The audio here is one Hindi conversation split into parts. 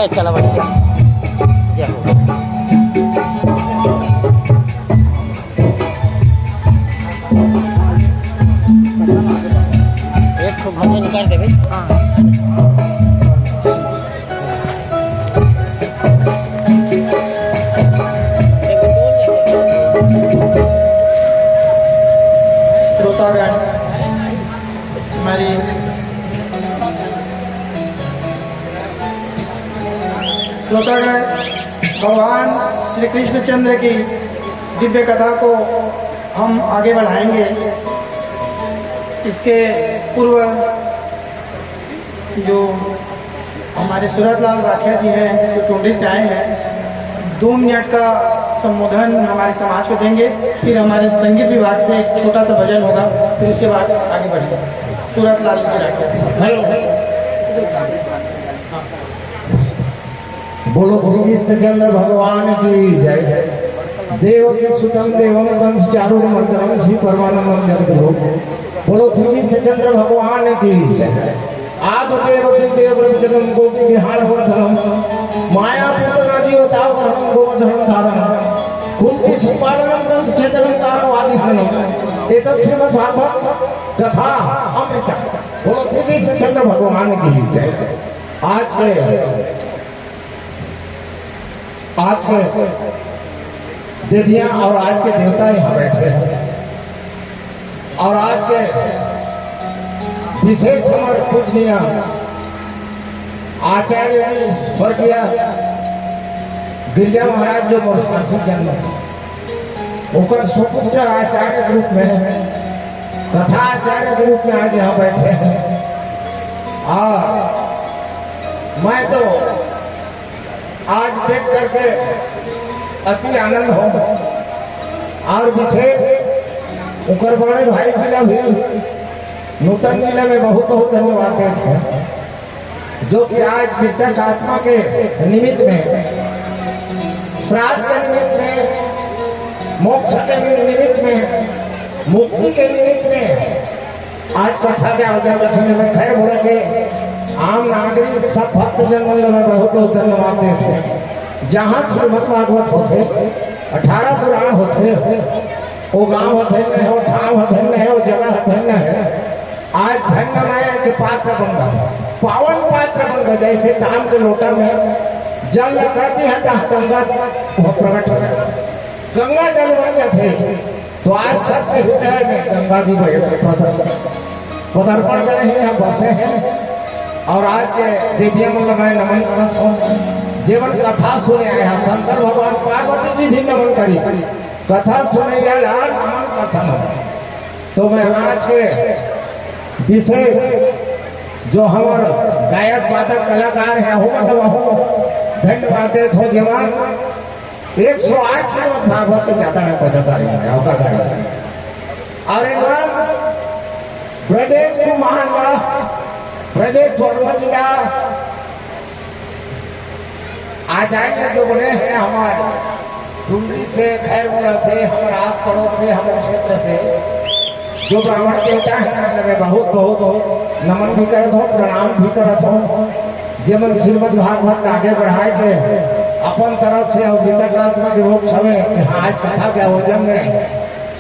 गए चला बच्चे जय हो। एक तो भजन कर देवे। श्रोतागण, हमारी श्रोतागण, भगवान श्री कृष्णचंद्र की दिव्य कथा को हम आगे बढ़ाएंगे। इसके पूर्व जो हमारे सूरतलाल राठिया जी हैं, जो टोंडी से आए हैं, 2 मिनट का संबोधन हमारे समाज को देंगे। फिर हमारे संगीत विभाग से एक छोटा सा भजन होगा, फिर उसके बाद आगे बढ़ेंगे। सूरतलाल जी राठिया। बोलो कृष्णचंद्र भगवान की जय। देव के सुतम देवम वंश चारुर मंत्रम श्री परमानंदम जगद्गुरु। बोलो कृष्णचंद्र भगवान की जय। आप देव के देव ब्रह्मजनम गोपी विहार वर्धनम माया पूतनादि अवतारम गोवर्धनम धारणम कुंती सुपालनम ग्रंथ क्षेत्रम कारो आदिहनम एतत् श्रीमद् भागवत कथा अमृत। बोलो कृष्णचंद्र भगवान की जय। आज के देवियां और आज के देवता यहाँ बैठे हैं और आज के विशेष हमारे पूजनीय आचार्य स्वर्गीय गिरिजा महाराज जो मोर साथी जन्म होकर सुपुत्र आचार्य के रूप में, कथा आचार्य के रूप में आज यहाँ बैठे हैं। और मैं तो आज देख करके अति आनंद हो और विशेष उकर बड़े भाई जिला भी नूतन जिले में बहुत बहुत धन्यवाद देते हैं, जो कि आज मृतक आत्मा के निमित्त में, श्राद्ध के निमित्त में, मोक्ष के निमित्त में, मुक्ति के निमित्त में आज कथा के आयोजन रखने में खैर बोले के आम नागरिक सब भक्त जनमंडल में बहुत बहुत धन्यवाद देते हैं। जहाँ श्रीमद् भागवत होते, 18 पुराण होते, वो गांव धन्य हो, ठाव धन्य है, वो जगह धन्य है। आज धन्यमय के पात्र बन गए, पावन पात्र बन गए। जैसे दान के लोटा में जल करती है गंगा वो प्रकट हो गया, गंगा जल बन गए थे। तो आज सबके हृदय में गंगा जी पदार्पण कर रहे हैं, बसे हैं। और आज के देविया मतलब मैं नमन करत हूँ। जीवन कथा सुने आए हैं, शंकर भगवान पार्वती जी भी नमन करी, कथा सुने यार नमन कथा। तो मैं आज के विशेष जो हमारे गायक वादक कलाकार है हो धन्यवाद देते हो। जीवन 108 श्रीमद् भागवत से ज्यादा है बजाता है और ब्रजेश महान ब्रजेश जिला आचार्य जो बने हैं हमारे टुंडी से, खैरपुरा से, हमारे आस पड़ोस से, हमारे क्षेत्र से जो ब्राह्मण देवता है, मैं बहुत बहुत नमन भी करता हूँ, प्रणाम भी करता हूँ। जीवन श्रीमद् भागवत आगे बढ़ाए के अपन तरफ से और वितरकात्मक लोग सभी आज कथा के आयोजन में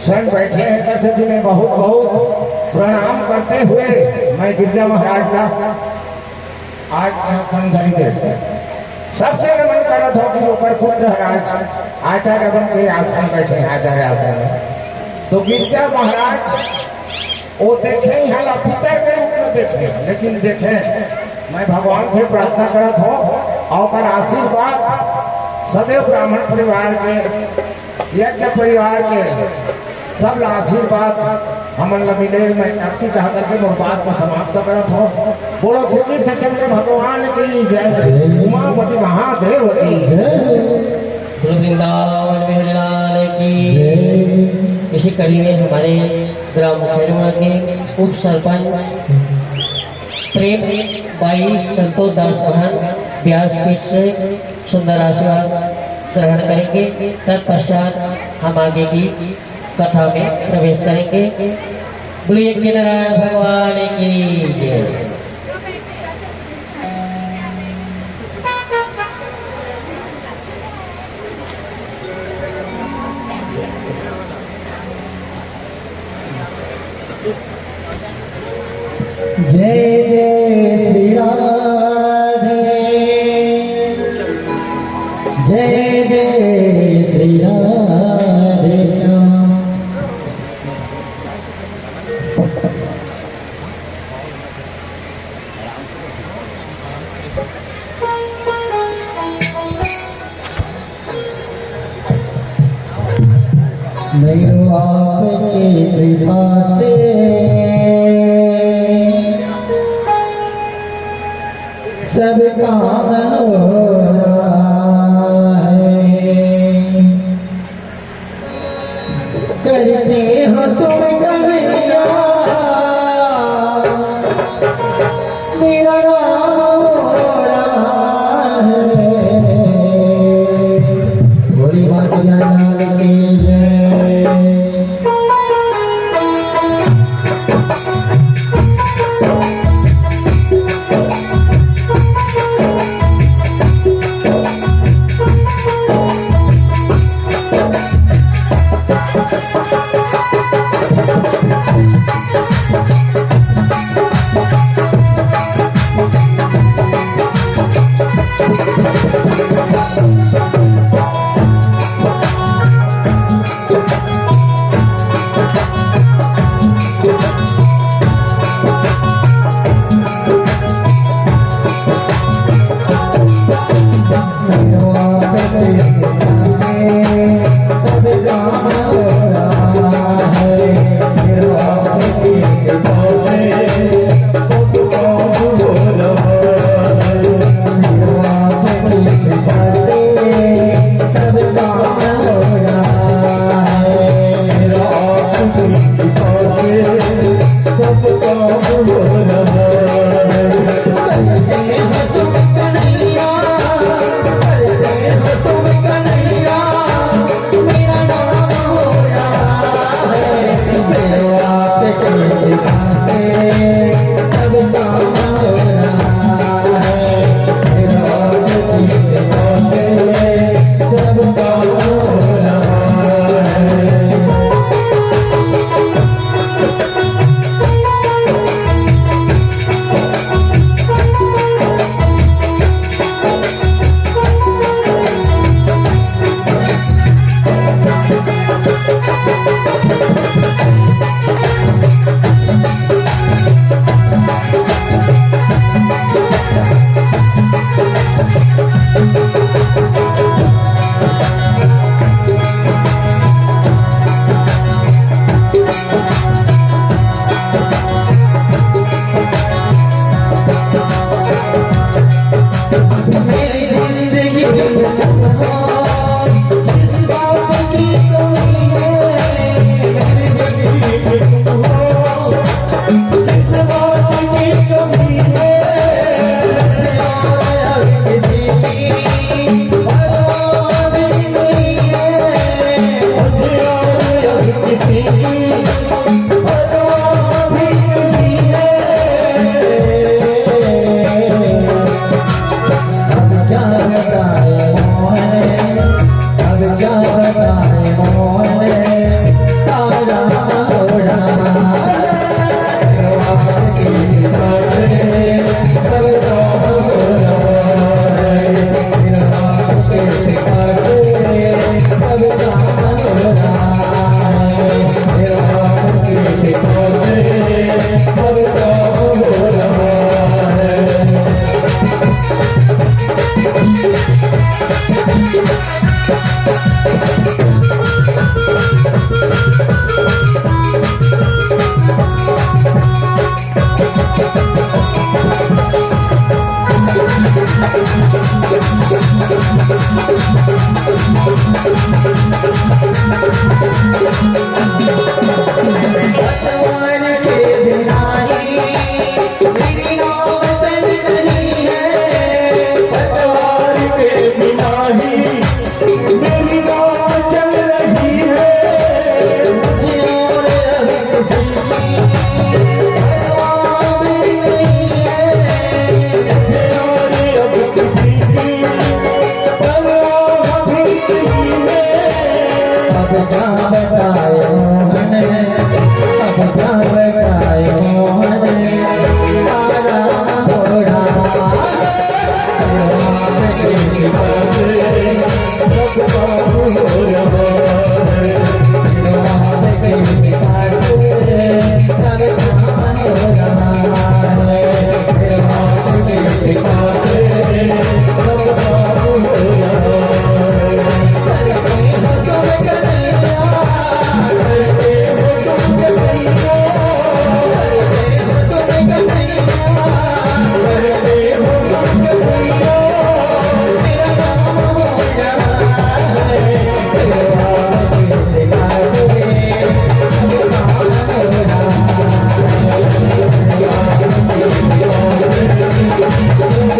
स्वयं बैठे हैं। कैसे जी मैं बहुत बहुत प्रणाम करते हुए मैं गिरिजा महाराज का आज संधरी देते सबसे नमन करत हो कि ऊपर पुत्र आचार्य बन के आश्रम बैठे हैं, आचार्य आश्रम में। तो गिरिजा महाराज वो देखे यहाँ पिता के रूप में देखे, लेकिन देखे मैं भगवान से प्रार्थना करत हो और आशीर्वाद सदैव ब्राह्मण परिवार के, यज्ञ परिवार के सब आशीर्वाद हमन मिले। मैं आपकी कहा करके मोर बात को समाप्त करत हो। बोलो कृष्णचंद्र भगवान की जय, उमापति महादेव की जय, वृंदावन बिहारी की। इसी कड़ी में हमारे ग्राम खैरपुरा के उप सरपंच प्रेम भाई संतोष दास महान व्यासपीठ से सुंदर आशीर्वाद ग्रहण करेंगे। तत्पश्चात हम आगे की कथा में प्रवेश करेंगे। बोलिए नारायण भगवान की जय। नहीं आपकी कृपा से सब काम हो रहा है। करते हो तुम कन्हैया मेरा नाम हो रहा है। भोली भाटिया लाल की जय।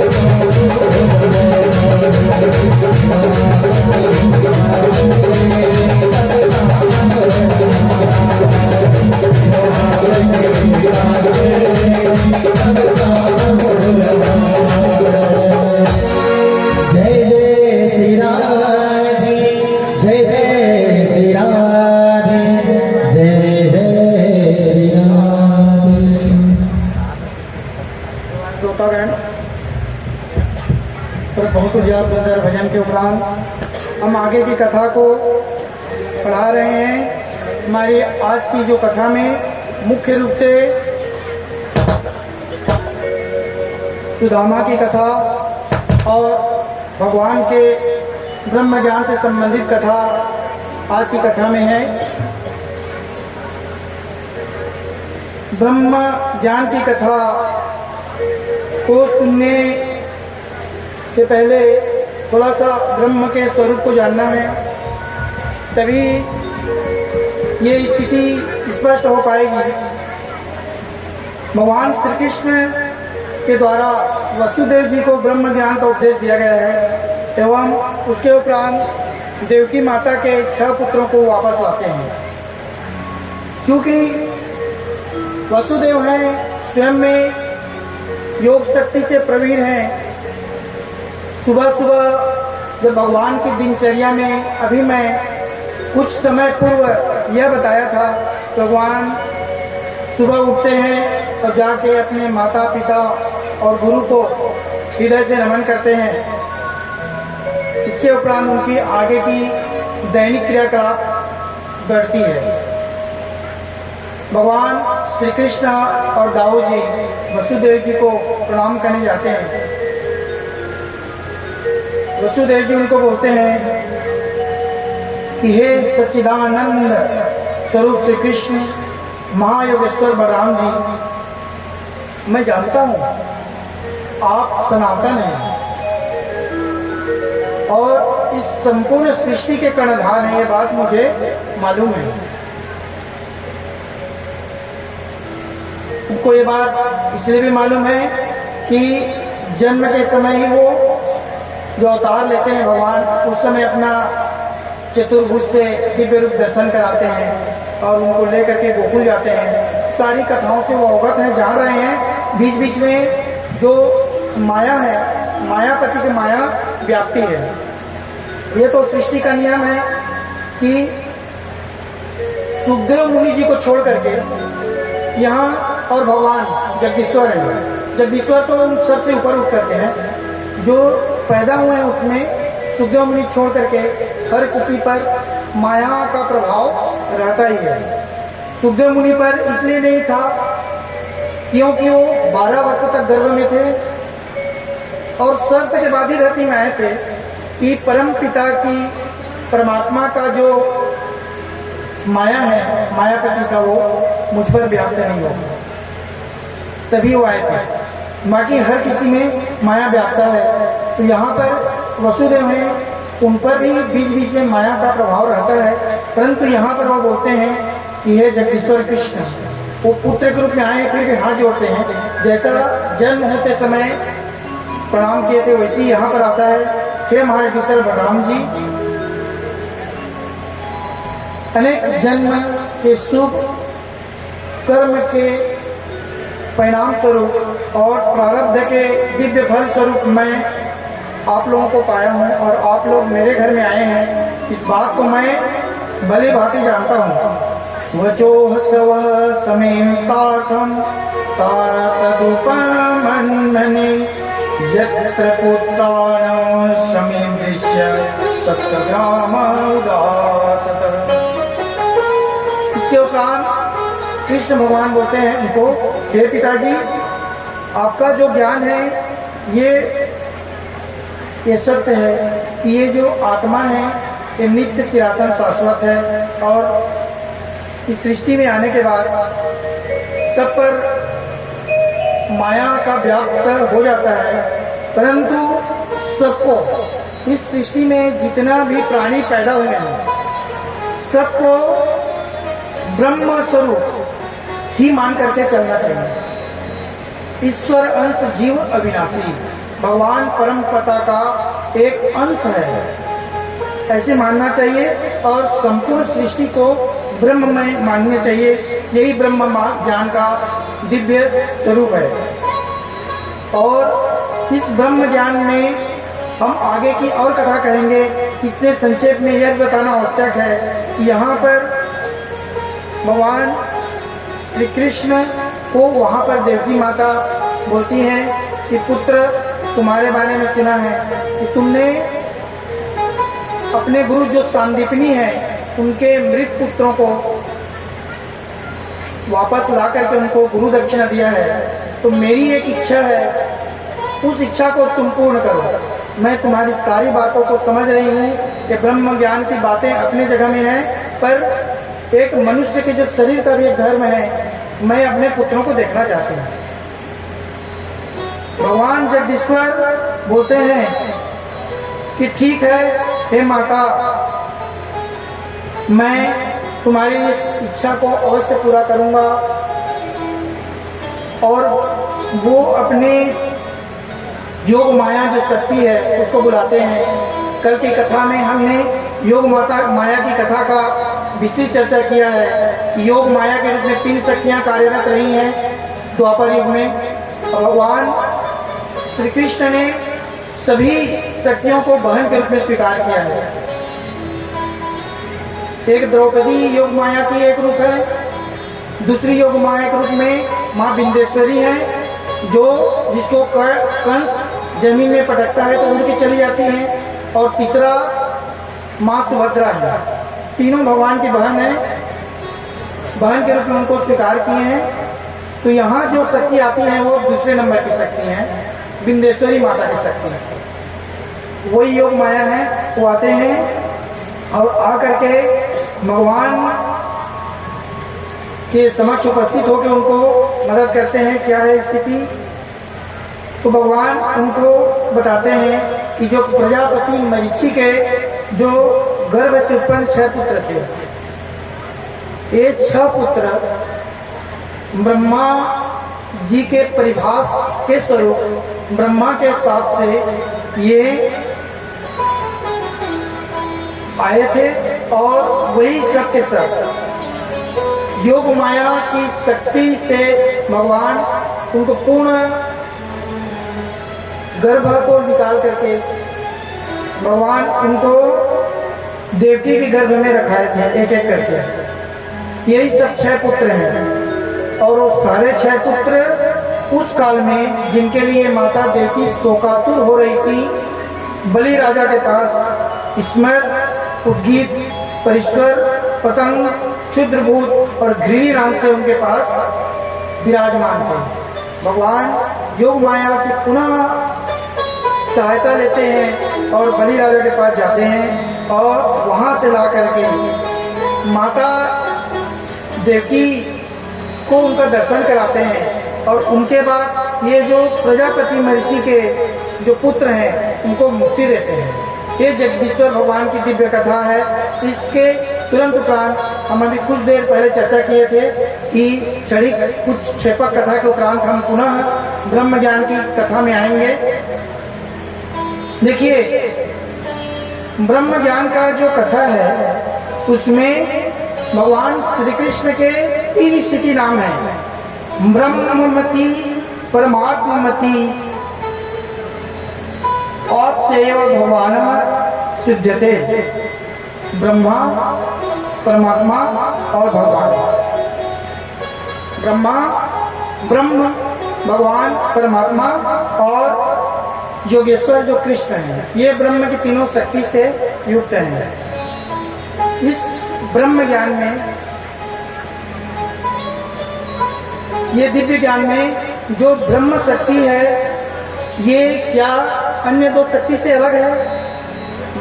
जय जय श्री राधे, जय जय श्री राधे, जय जय श्री राधे। श्रोतागण, पर बहुत ही ज्यादा सुंदर भजन के उपरांत हम आगे की कथा को पढ़ा रहे हैं। हमारी आज की जो कथा में मुख्य रूप से सुदामा की कथा और भगवान के ब्रह्म ज्ञान से संबंधित कथा आज की कथा में है। ब्रह्म ज्ञान की कथा को सुनने के पहले थोड़ा सा ब्रह्म के स्वरूप को जानना है, तभी ये स्थिति स्पष्ट हो पाएगी। भगवान श्री कृष्ण के द्वारा वसुदेव जी को ब्रह्म ज्ञान का उपदेश दिया गया है एवं उसके उपरांत देवकी माता के 6 पुत्रों को वापस लाते हैं। क्योंकि वसुदेव हैं स्वयं में योग शक्ति से प्रवीण हैं। सुबह सुबह जब भगवान की दिनचर्या में अभी मैं कुछ समय पूर्व यह बताया था, भगवान सुबह उठते हैं और जाके अपने माता पिता और गुरु को हृदय से नमन करते हैं। इसके उपरांत उनकी आगे की दैनिक क्रियाकलाप बढ़ती है। भगवान श्री कृष्ण और दाऊ जी वसुदेव जी को प्रणाम करने जाते हैं। वसुदेव जी उनको बोलते हैं कि हे सच्चिदानंद स्वरूप श्री कृष्ण महायोगेश्वर बलराम जी, मैं जानता हूँ आप सनातन हैं और इस संपूर्ण सृष्टि के कर्णधार हैं, ये बात मुझे मालूम है। उनको ये बात इसलिए भी मालूम है कि जन्म के समय ही वो जो अवतार लेते हैं भगवान, उस समय अपना चतुर्भुज से दिव्य रूप दर्शन कराते हैं और उनको लेकर के गोकुल जाते हैं। सारी कथाओं से वो अवगत हैं, जान रहे हैं। बीच बीच में जो माया है, मायापति की माया व्याप्ति है। ये तो सृष्टि का नियम है कि सुखदेव मुनि जी को छोड़ करके यहाँ और भगवान जगदीश्वर है। जगदीश्वर तो सबसे ऊपर उठ करके हैं। जो पैदा हुए हैं उसमें सुखदेव मुनि छोड़ करके हर किसी पर माया का प्रभाव रहता ही है। सुखदेव मुनि पर इसलिए नहीं था क्योंकि वो 12 वर्ष तक गर्भ में थे और शर्त के बाद ही धरती में आए थे कि परम पिता की परमात्मा का जो माया है, मायापति का, वो मुझ पर व्याप्त नहीं होगा, तभी वो आए थे। बाकी हर किसी में माया व्याप्ता है। तो यहाँ पर वसुदेव हैं, उन पर भी बीच बीच में माया का प्रभाव रहता है, परंतु यहाँ पर वो बोलते हैं कि हे जगदीश्वर कृष्ण, वो पुत्र के रूप में आए, फिर भी हाथ जोड़ते हैं। जैसा जन्म होते समय प्रणाम किए थे वैसे ही यहाँ पर आता है, हे महायोगेश्वर बलराम जी, अनेक जन्म के शुभ कर्म के परिणाम स्वरूप और प्रारब्ध के दिव्य फल स्वरूप मैं आप लोगों को पाया हूँ और आप लोग मेरे घर में आए हैं। इस बात को मैं भली भांति जानता हूँ। वचोह सवः समेतार्थं तारतदुपमन्मने यत्र पुत्राणां समीदृश्य तत्र ग्राम उदासतः। इसके उपरांत कृष्ण भगवान बोलते हैं उनको, हे पिताजी, आपका जो ज्ञान है ये सत्य है कि ये जो आत्मा है ये नित्य चिरातन शाश्वत है और इस सृष्टि में आने के बाद सब पर माया का व्याप्त हो जाता है, परंतु सबको इस सृष्टि में जितना भी प्राणी पैदा हुए हैं सबको ब्रह्म स्वरूप ही मान करके चलना चाहिए। ईश्वर अंश जीव अविनाशी, भगवान परम पिता का एक अंश है, ऐसे मानना चाहिए और संपूर्ण सृष्टि को ब्रह्म में मानना चाहिए। यही ब्रह्म ज्ञान का दिव्य स्वरूप है। और इस ब्रह्म ज्ञान में हम आगे की और कथा कहेंगे। इससे संक्षेप में यह बताना आवश्यक है कि यहाँ पर भगवान श्री कृष्ण को वहाँ पर देवकी माता बोलती हैं कि पुत्र, तुम्हारे बारे में सुना है कि तुमने अपने गुरु जो सांदीपनी है उनके मृत पुत्रों को वापस ला करके उनको गुरु दक्षिणा दिया है। तो मेरी एक इच्छा है, उस इच्छा को तुम पूर्ण करो। मैं तुम्हारी सारी बातों को समझ रही हूँ कि ब्रह्म ज्ञान की बातें अपनी जगह में हैं, पर एक मनुष्य के जो शरीर का भी एक धर्म है, मैं अपने पुत्रों को देखना चाहती हूँ। भगवान जगदीश्वर बोलते हैं कि ठीक है हे माता, मैं तुम्हारी इस इच्छा को अवश्य पूरा करूंगा। और वो अपने योग माया जो शक्ति है उसको बुलाते हैं। कल की कथा में हमने योग माया की कथा का विस्तृत चर्चा किया है कि योग माया के रूप में 3 शक्तियां कार्यरत रही हैं द्वापर युग में। भगवान श्री कृष्ण ने सभी शक्तियों को बहन के रूप में स्वीकार किया है। एक द्रौपदी योग माया की एक रूप है, दूसरी योग माया के रूप में माँ बिंदेश्वरी है, जो जिसको कंस जमीन में पटकता है तो उड़ के चली जाती है, और तीसरा माँ सुभद्रा है। तीनों भगवान की बहन है, बहन के रूप में उनको स्वीकार किए हैं। तो यहाँ जो शक्ति आती है वो दूसरे नंबर की शक्ति है, बिंदेश्वरी माता की शक्ति है, वही योग माया है। वो आते हैं और आकर के भगवान के समक्ष उपस्थित होकर उनको मदद करते हैं। क्या है स्थिति? तो भगवान उनको बताते हैं कि जो प्रजापति मरीचि के जो गर्भ से उत्पन्न 6 पुत्र थे, ये 6 पुत्र ब्रह्मा जी के परिभाष के स्वरूप ब्रह्मा के साथ से ये आए थे, और वही सब के सब योग माया की शक्ति से भगवान उनको पूर्ण गर्भ को निकाल करके भगवान उनको देवकी के गर्भ में रखाए थे एक एक करके। यही सब 6 पुत्र हैं, और वो सारे 6 पुत्र उस काल में जिनके लिए माता देवकी शोकातुर हो रही थी, बलि राजा के पास स्मर, उद्गीत, परिश्वर, पतंग, क्षुद्रभूत और गिरिराम से उनके पास विराजमान थे। भगवान योग माया की पुनः सहायता लेते हैं और बलि राजा के पास जाते हैं, और वहाँ से ला करके माता देवकी को उनका दर्शन कराते हैं, और उनके बाद ये जो प्रजापति महर्षि के जो पुत्र हैं उनको मुक्ति देते हैं। ये जगदीश्वर भगवान की दिव्य कथा है। इसके तुरंत उपरांत हम अभी कुछ देर पहले चर्चा किए थे कि क्षणिक कुछ क्षेपक कथा के उपरांत हम पुनः ब्रह्म ज्ञान की कथा में आएंगे। देखिए, ब्रह्म ज्ञान का जो कथा है उसमें भगवान श्री कृष्ण के 3 स्थिति नाम है। ब्रह्ममति, परमात्ममति और तेव भगवान सिद्ध्यते। ब्रह्मा, परमात्मा और भगवान। ब्रह्मा, ब्रह्म, भगवान, परमात्मा और योगेश्वर जो कृष्ण है, ये ब्रह्म की तीनों शक्ति से युक्त हैं। इस ब्रह्म ज्ञान में, ये दिव्य ज्ञान में जो ब्रह्म शक्ति है, ये क्या अन्य 2 शक्ति से अलग है?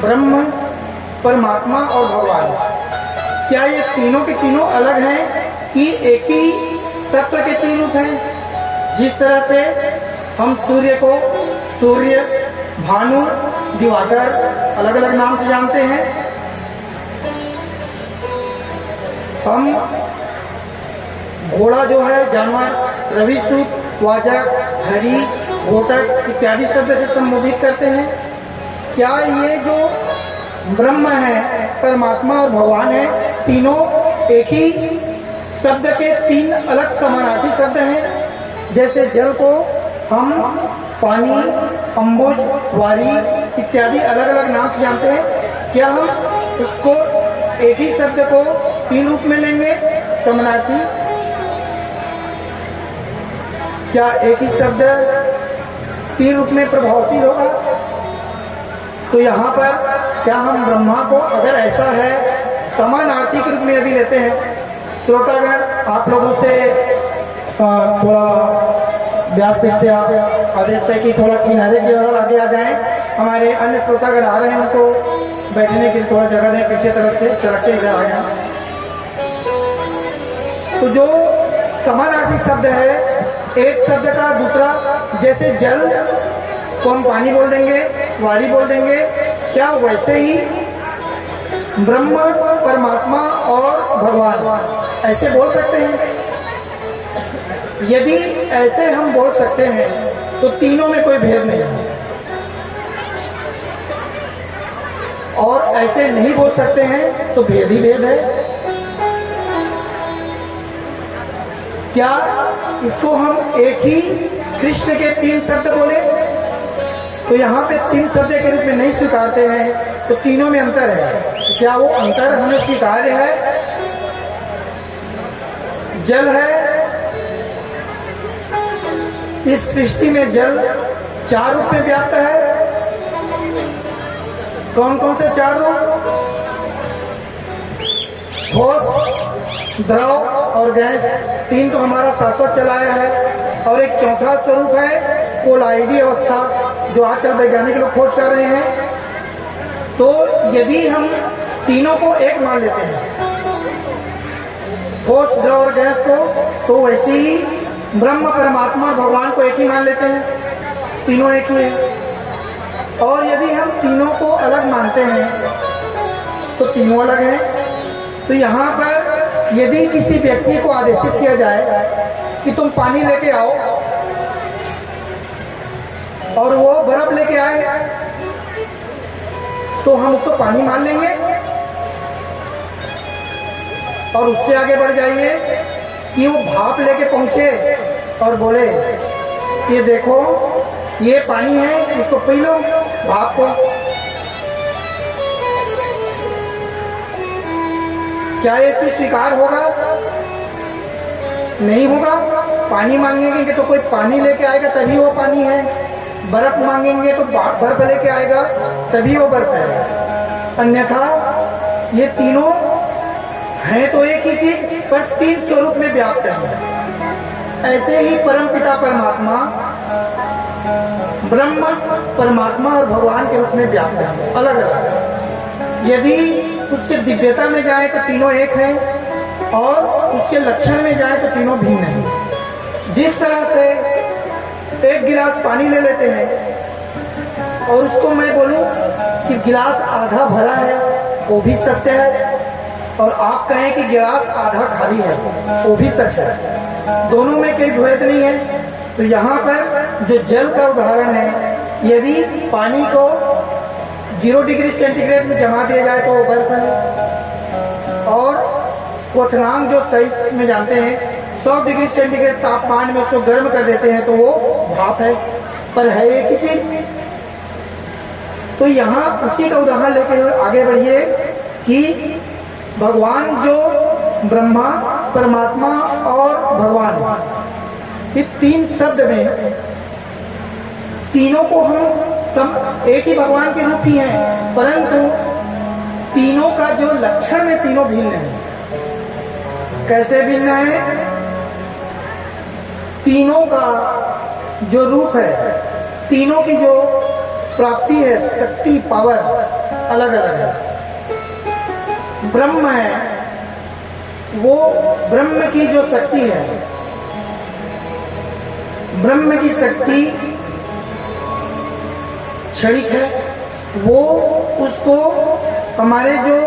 ब्रह्म, परमात्मा और भगवान, क्या ये तीनों के तीनों अलग हैं कि एक ही तत्व के 3 रूप हैं? जिस तरह से हम सूर्य को सूर्य, भानु, दिवाकर अलग अलग नाम से जानते हैं, हम घोड़ा जो है जानवर, रविसूत, वाजक, हरि घोटक इत्यादि शब्द से संबोधित करते हैं। क्या ये जो ब्रह्म है, परमात्मा और भगवान है, तीनों एक ही शब्द के तीन अलग समानार्थी शब्द हैं? जैसे जल को हम पानी, अम्बुज, वारी इत्यादि अलग अलग नाम से जानते हैं, क्या हम उसको एक ही शब्द को तीन रूप में लेंगे समानार्थी? क्या एक ही शब्द तीन रूप में प्रभावशील होगा? तो यहाँ पर क्या हम ब्रह्मा को अगर ऐसा है समानार्थी के रूप में यदि लेते हैं, श्रोतागण आप लोगों से थोड़ा व्यासपीठ से आप आदेश है कि थोड़ा किनारे की ओर आगे आ जाएं। हमारे अन्य श्रोतागण आ रहे हैं, उनको बैठने के लिए थोड़ा जगह दें, पीछे तरफ से सड़क के इधर आ जाएं। तो जो समानार्थी शब्द है एक शब्द का दूसरा, जैसे जल को हम पानी बोल देंगे, वारी बोल देंगे, क्या वैसे ही ब्रह्म, परमात्मा और भगवान ऐसे बोल सकते हैं? यदि ऐसे हम बोल सकते हैं तो तीनों में कोई भेद नहीं है, और ऐसे नहीं बोल सकते हैं तो भेद ही भेद है। क्या इसको हम एक ही कृष्ण के तीन शब्द बोले तो यहाँ पे तीन शब्द के रूप में नहीं स्वीकारते हैं, तो तीनों में अंतर है। तो क्या वो अंतर हमें स्वीकार्य है? जल है, इस सृष्टि में जल चार रूप में व्याप्त है। कौन कौन से चार रूप? ठोस, द्रव और गैस, तीन तो हमारा शाश्वत चलाया है, और एक चौथा स्वरूप है कोलाइडी अवस्था, जो आजकल वैज्ञानिक लोग खोज कर रहे हैं। तो यदि हम तीनों को एक मान लेते हैं, ठोस, द्रव और गैस को, तो वैसे ही ब्रह्म, परमात्मा और भगवान को एक ही मान लेते हैं, तीनों एक ही हैं। और यदि हम तीनों को अलग मानते हैं तो तीनों अलग हैं। तो यहाँ पर यदि किसी व्यक्ति को आदेशित किया जाए कि तुम पानी लेके आओ, और वो बर्फ लेके आए, तो हम उसको पानी मान लेंगे, और उससे आगे बढ़ जाइए कि वो भाप लेके पहुंचे और बोले ये देखो ये पानी है, इसको पी लो भाप को। क्या ये चीज स्वीकार होगा? नहीं होगा। पानी मांगेंगे तो कोई पानी लेके आएगा तभी वो पानी है, बर्फ मांगेंगे तो बर्फ लेके आएगा तभी वो बर्फ है। अन्यथा ये तीनों हैं तो एक ही चीज, पर तीन स्वरूप में व्याप्त है। ऐसे ही परमपिता परमात्मा ब्रह्म, परमात्मा और भगवान के रूप में व्याप्त है, अलग अलग। यदि उसके दिव्यता में जाए तो तीनों एक हैं, और उसके लक्षण में जाए तो तीनों भिन्न हैं। जिस तरह से एक गिलास पानी ले लेते हैं और उसको मैं बोलूं कि गिलास आधा भरा है, वो भी सत्य है, और आप कहें कि गिलास आधा खाली है, वो भी सच है। दोनों में कोई भेद नहीं है। तो यहाँ पर जो जल का उदाहरण है, यदि पानी को 0 डिग्री सेंटीग्रेड में जमा दिया जाए तो वो बर्फ है, और क्वथनांक जो साइंस में जानते हैं 100 डिग्री सेंटीग्रेड तापमान में उसको गर्म कर देते हैं तो वो भाप है, पर है एक ही चीज। तो यहाँ उसी का उदाहरण लेके आगे बढ़िए कि भगवान जो ब्रह्मा, परमात्मा और भगवान, ये तीन शब्द में तीनों को हम एक ही भगवान के रूप ही हैं, परंतु तीनों का जो लक्षण में तीनों भिन्न है। कैसे भिन्न है? तीनों का जो रूप है, तीनों की जो प्राप्ति है, शक्ति, पावर अलग अलग है। ब्रह्म है, वो ब्रह्म की जो शक्ति है, ब्रह्म की शक्ति क्षणिक है, वो उसको हमारे जो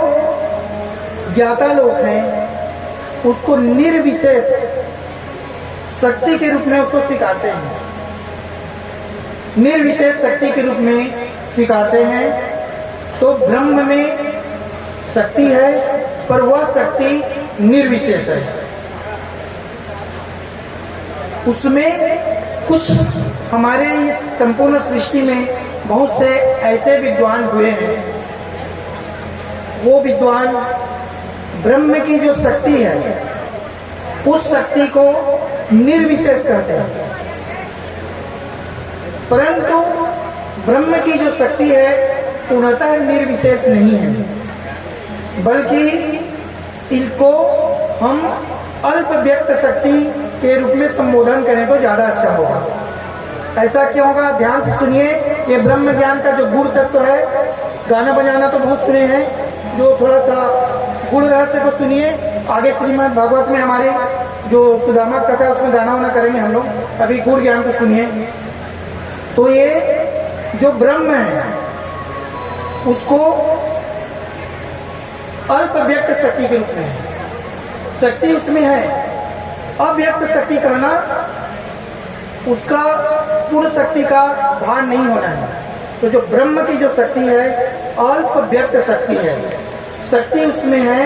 ज्ञाता लोग हैं उसको निर्विशेष शक्ति के रूप में उसको स्वीकारते हैं। निर्विशेष शक्ति के रूप में स्वीकारते हैं। तो ब्रह्म में शक्ति है, पर वह शक्ति निर्विशेष है। उसमें कुछ हमारे इस संपूर्ण सृष्टि में बहुत से ऐसे विद्वान हुए हैं, वो विद्वान ब्रह्म की जो शक्ति है उस शक्ति को निर्विशेष कहते हैं, परंतु ब्रह्म की जो शक्ति है पूर्णतः निर्विशेष नहीं है, बल्कि इनको हम अल्प व्यक्त शक्ति के रूप में संबोधन करें तो ज्यादा अच्छा होगा। ऐसा क्यों होगा? ध्यान से सुनिए। ये ब्रह्म ज्ञान का जो गुण तत्व है, गाना बजाना तो बहुत सुने हैं, जो थोड़ा सा गुण रहस्य को सुनिए। आगे श्रीमद् भागवत में हमारे जो सुदामा कथा उसमें गाना वाना करेंगे हम लोग, अभी गुण ज्ञान को सुनिए। तो ये जो ब्रह्म है उसको अल्प व्यक्त शक्ति के रूप में है, शक्ति उसमें है। अव्यक्त शक्ति कहना उसका पूर्ण शक्ति का भान नहीं होना है। तो जो ब्रह्म की जो शक्ति है अल्प व्यक्त शक्ति है, शक्ति उसमें है,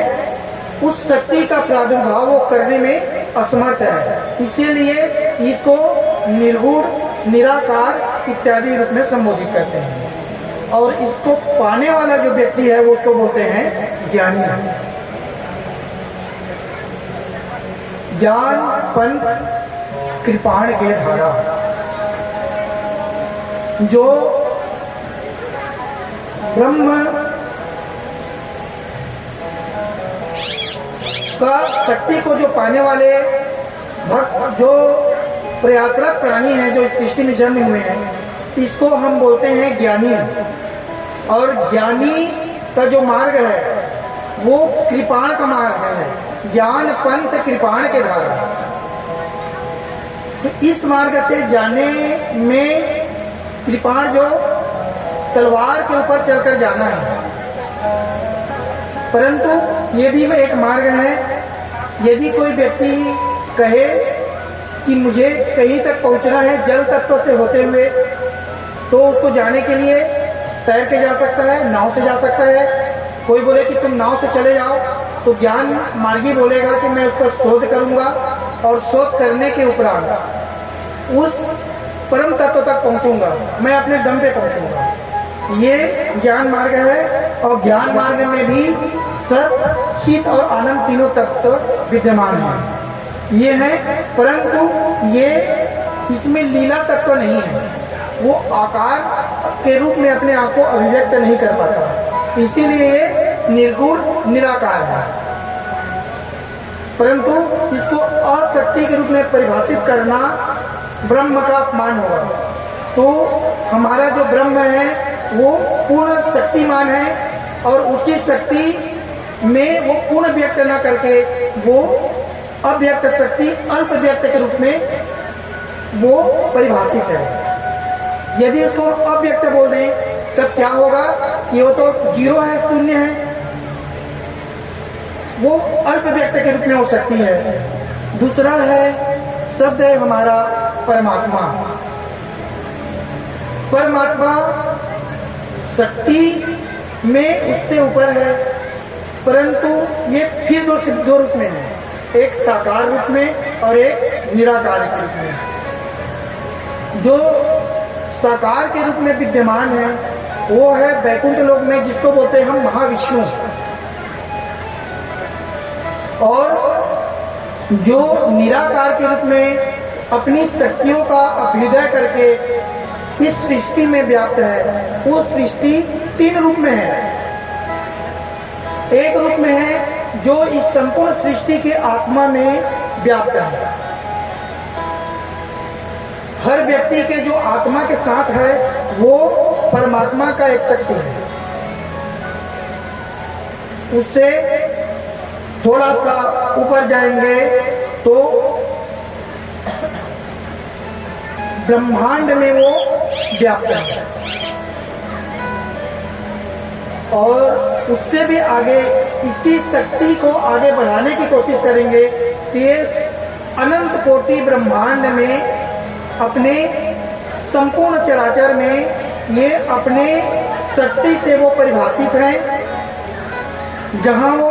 उस शक्ति का प्रादुर्भाव वो करने में असमर्थ है, इसीलिए इसको निर्गुण, निराकार इत्यादि रूप में संबोधित करते हैं। और इसको पाने वाला जो व्यक्ति है वो उसको बोलते हैं ज्ञानी। ज्ञान पंथ कृपाण के धारा, जो ब्रह्म का शक्ति को जो पाने वाले भक्त, जो प्रयासरत प्राणी हैं, जो इस सृष्टि में जन्मे हुए हैं, इसको हम बोलते हैं ज्ञानी। और ज्ञानी का जो मार्ग है वो कृपाण का मार्ग है, ज्ञान पंथ कृपाण के द्वारा। तो इस मार्ग से जाने में कृपाण जो तलवार के ऊपर चलकर जाना है, परंतु ये भी एक मार्ग है। यदि कोई व्यक्ति कहे कि मुझे कहीं तक पहुंचना है जल तत्व से होते हुए, तो उसको जाने के लिए तैर के जा सकता है, नाव से जा सकता है। कोई बोले कि तुम नाव से चले जाओ, तो ज्ञान मार्गी बोलेगा कि मैं उसका शोध करूंगा और शोध करने के उपरांत उस परम तत्व तक पहुंचूंगा, मैं अपने दम पे पहुंचूंगा। ये ज्ञान मार्ग है। और ज्ञान मार्ग में भी सत, चित और आनंद तीनों तत्व विद्यमान है। ये है, परंतु ये इसमें लीला तत्व नहीं है, वो आकार के रूप में अपने आप को अभिव्यक्त नहीं कर पाता, इसीलिए ये निर्गुण निराकार है। परंतु इसको अशक्ति के रूप में परिभाषित करना ब्रह्म का अपमान होगा। तो हमारा जो ब्रह्म है वो पूर्ण शक्तिमान है, और उसकी शक्ति में वो पूर्ण व्यक्त न करके वो अव्यक्त शक्ति अल्प व्यक्त के रूप में वो परिभाषित है। यदि उसको अव्यक्त बोल दें तब क्या होगा कि वो तो जीरो है, शून्य है, वो अल्प व्यक्त के रूप में हो सकती है। दूसरा है शब्द है हमारा परमात्मा। परमात्मा शक्ति में उससे ऊपर है, परंतु ये फिर दो रूप में है, एक साकार रूप में और एक निराकार के रूप में। जो साकार के रूप में विद्यमान है वो है वैकुंठ लोक में, जिसको बोलते हैं हम महाविष्णु। और जो निराकार के रूप में अपनी शक्तियों का अभ्युदय करके इस सृष्टि में व्याप्त है, वो सृष्टि तीन रूप में है। एक रूप में है जो इस संपूर्ण सृष्टि के आत्मा में व्याप्त है, हर व्यक्ति के जो आत्मा के साथ है वो परमात्मा का एक शक्ति है। उससे थोड़ा सा ऊपर जाएंगे तो ब्रह्मांड में वो व्याप्त है, और उससे भी आगे इसकी शक्ति को आगे बढ़ाने की कोशिश करेंगे कि ये अनंत कोटि ब्रह्मांड में अपने संपूर्ण चराचर में ये अपने शक्ति से वो परिभाषित हैं। जहाँ वो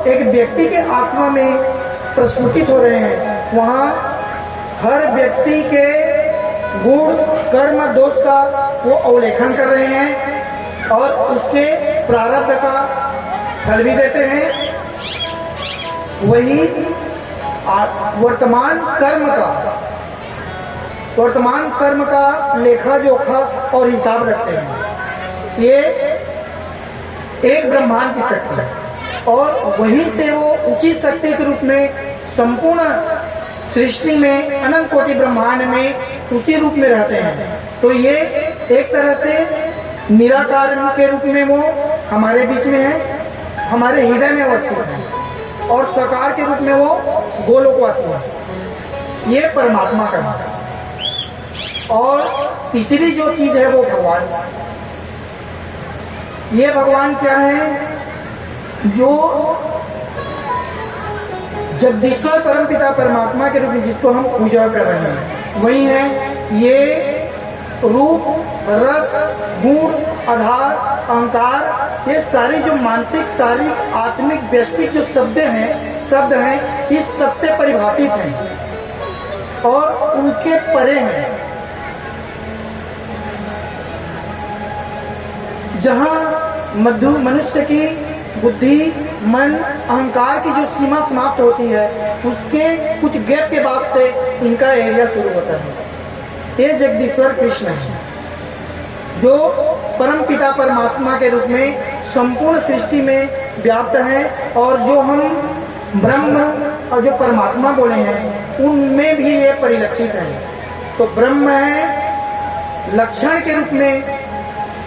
एक व्यक्ति के आत्मा में प्रस्फुटित हो रहे हैं, वहाँ हर व्यक्ति के गुण कर्म दोष का वो अवलेखन कर रहे हैं और उसके प्रारब्ध का फल भी देते हैं। वही वर्तमान कर्म का लेखा जोखा और हिसाब रखते हैं। ये एक ब्रह्मांड की शक्ति है और वहीं से वो उसी शक्ति के रूप में संपूर्ण सृष्टि में अनंत कोटि ब्रह्मांड में उसी रूप में रहते हैं। तो ये एक तरह से निराकार के रूप में वो हमारे बीच में है, हमारे हृदय में अवस्थित है, और साकार के रूप में वो गोलोकवासी है। ये परमात्मा का है। और तीसरी जो चीज है वो भगवान। ये भगवान क्या है? जो जगदीश्वर परमपिता परमात्मा के रूप में जिसको हम पूजा कर रहे हैं, वही है ये रूप रस गुण आधार अहंकार। ये सारी जो मानसिक शारीरिक आत्मिक व्यष्टिक जो शब्द हैं इस सबसे परिभाषित हैं और उनके परे हैं। जहाँ मनुष्य की बुद्धि मन अहंकार की जो सीमा समाप्त होती है, उसके कुछ गैप के बाद से इनका एरिया शुरू होता है। ये जगदीश्वर कृष्ण है जो परम पिता परमात्मा के रूप में संपूर्ण सृष्टि में व्याप्त हैं और जो हम ब्रह्म और जो परमात्मा बोले हैं उनमें भी ये परिलक्षित हैं। तो ब्रह्म है लक्षण के रूप में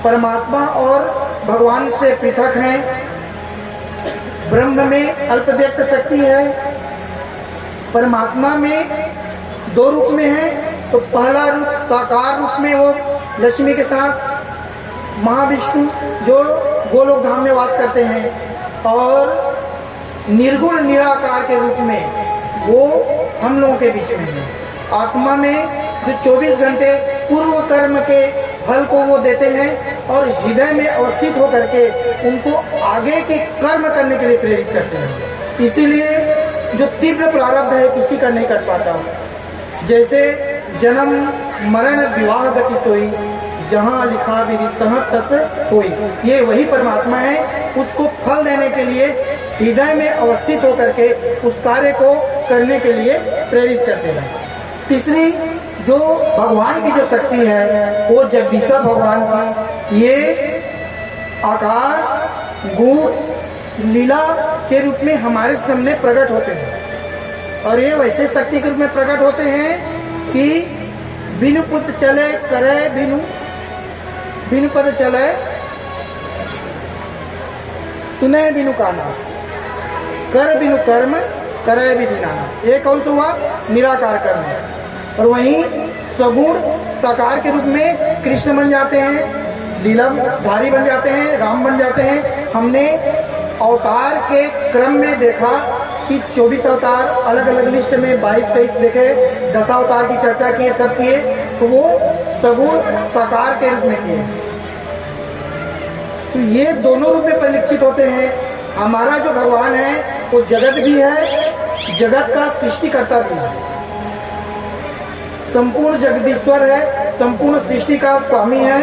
परमात्मा और भगवान से पृथक हैं। ब्रह्म में अल्प व्यक्त शक्ति है, परमात्मा में दो रूप में है। तो पहला रूप साकार रूप में वो लक्ष्मी के साथ महाविष्णु जो गोलोक धाम में वास करते हैं, और निर्गुण निराकार के रूप में वो हम लोगों के बीच में है। आत्मा में जो 24 घंटे पूर्व कर्म के फल को वो देते हैं और हृदय में अवस्थित होकर के उनको आगे के कर्म करने के लिए प्रेरित करते हैं। इसीलिए जो तीव्र प्रारब्ध है किसी का नहीं कर पाता। जैसे जन्म मरण विवाह गति सोई, जहाँ लिखा विदित तस होई। ये वही परमात्मा है, उसको फल देने के लिए हृदय में अवस्थित होकर के उस कार्य को करने के लिए प्रेरित करते हैं। तीसरी जो भगवान की जो शक्ति है वो जगदीश्वर भगवान की ये आकार गुण लीला के रूप में हमारे सामने प्रकट होते हैं। और ये वैसे शक्ति के रूप में प्रकट होते हैं कि बिनु पुत्र चले करे बिनु पद चले सुने बिनु काना, कर बिनु कर्म करे बिनु नाना। ये कौन सा हुआ? निराकार कर्म है। और वहीं सगुण साकार के रूप में कृष्ण बन जाते हैं, लीलाधारी बन जाते हैं, राम बन जाते हैं। हमने अवतार के क्रम में देखा कि 24 अवतार अलग अलग लिस्ट में 22-23 देखे, 10 अवतार की चर्चा किए, सब किए, तो वो सगुण साकार के रूप में किए। तो ये दोनों रूप में परिलक्षित होते हैं। हमारा जो भगवान है वो जगत भी है, जगत का सृष्टिकर्ता भी है, संपूर्ण जगदीश्वर है, संपूर्ण सृष्टि का स्वामी है।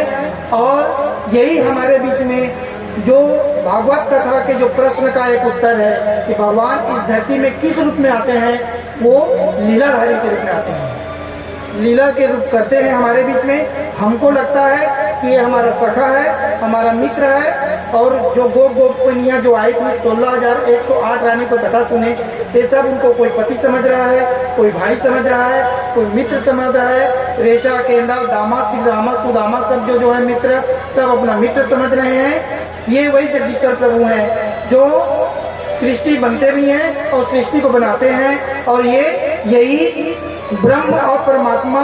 और यही हमारे बीच में जो भागवत कथा के जो प्रश्न का एक उत्तर है कि भगवान इस धरती में किस रूप में आते हैं, वो लीलाधारी के रूप में आते हैं, लीला के रूप करते हैं हमारे बीच में। हमको लगता है कि ये हमारा सखा है, हमारा मित्र है। और जो गोपनीय जो आई थी 16,108 रानी को कथा सुने, ये सब उनको कोई पति समझ रहा है, कोई भाई समझ रहा है, कोई मित्र समझ रहा है। रेचा केंदा दामा श्रीरामा सुदामा सब जो है मित्र, सब अपना मित्र समझ रहे हैं। ये वही जगदीश्वर प्रभु हैं जो सृष्टि बनते भी हैं और सृष्टि को बनाते हैं। और यही ब्रह्म और परमात्मा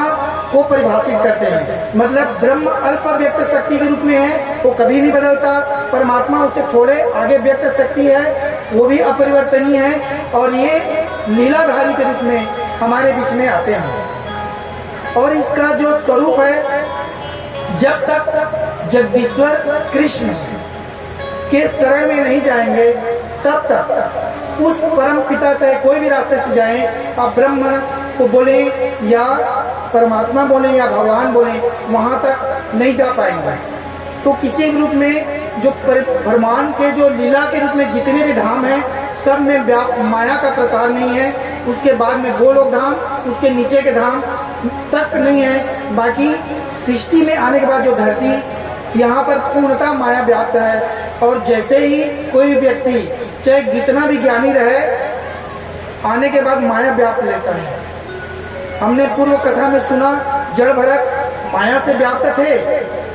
को परिभाषित करते हैं। मतलब ब्रह्म अल्प व्यक्त शक्ति के रूप में है, वो कभी नहीं बदलता। परमात्मा उससे थोड़े आगे व्यक्त शक्ति है, वो भी अपरिवर्तनीय है। और ये लीलाधारी के रूप में हमारे बीच में आते हैं। और इसका जो स्वरूप है, जब तक जगदीश्वर कृष्ण के शरण में नहीं जाएंगे तब तक उस परम पिता, चाहे कोई भी रास्ते से जाएं, आप ब्रह्म को बोले या परमात्मा बोले या भगवान बोले, वहां तक नहीं जा पाएंगे। तो किसी भी रूप में जो ब्रह्मांड के जो लीला के रूप में जितने भी धाम हैं, सब में माया का प्रसार नहीं है। उसके बाद में गोलोक धाम, उसके नीचे के धाम तक नहीं है। बाकी सृष्टि में आने के बाद जो धरती, यहाँ पर पूर्णतः माया व्याप्त है। और जैसे ही कोई व्यक्ति चाहे कितना भी ज्ञानी रहे, आने के बाद माया व्याप्त लेता है। हमने पूर्व कथा में सुना, जड़ भरत माया से व्याप्त थे,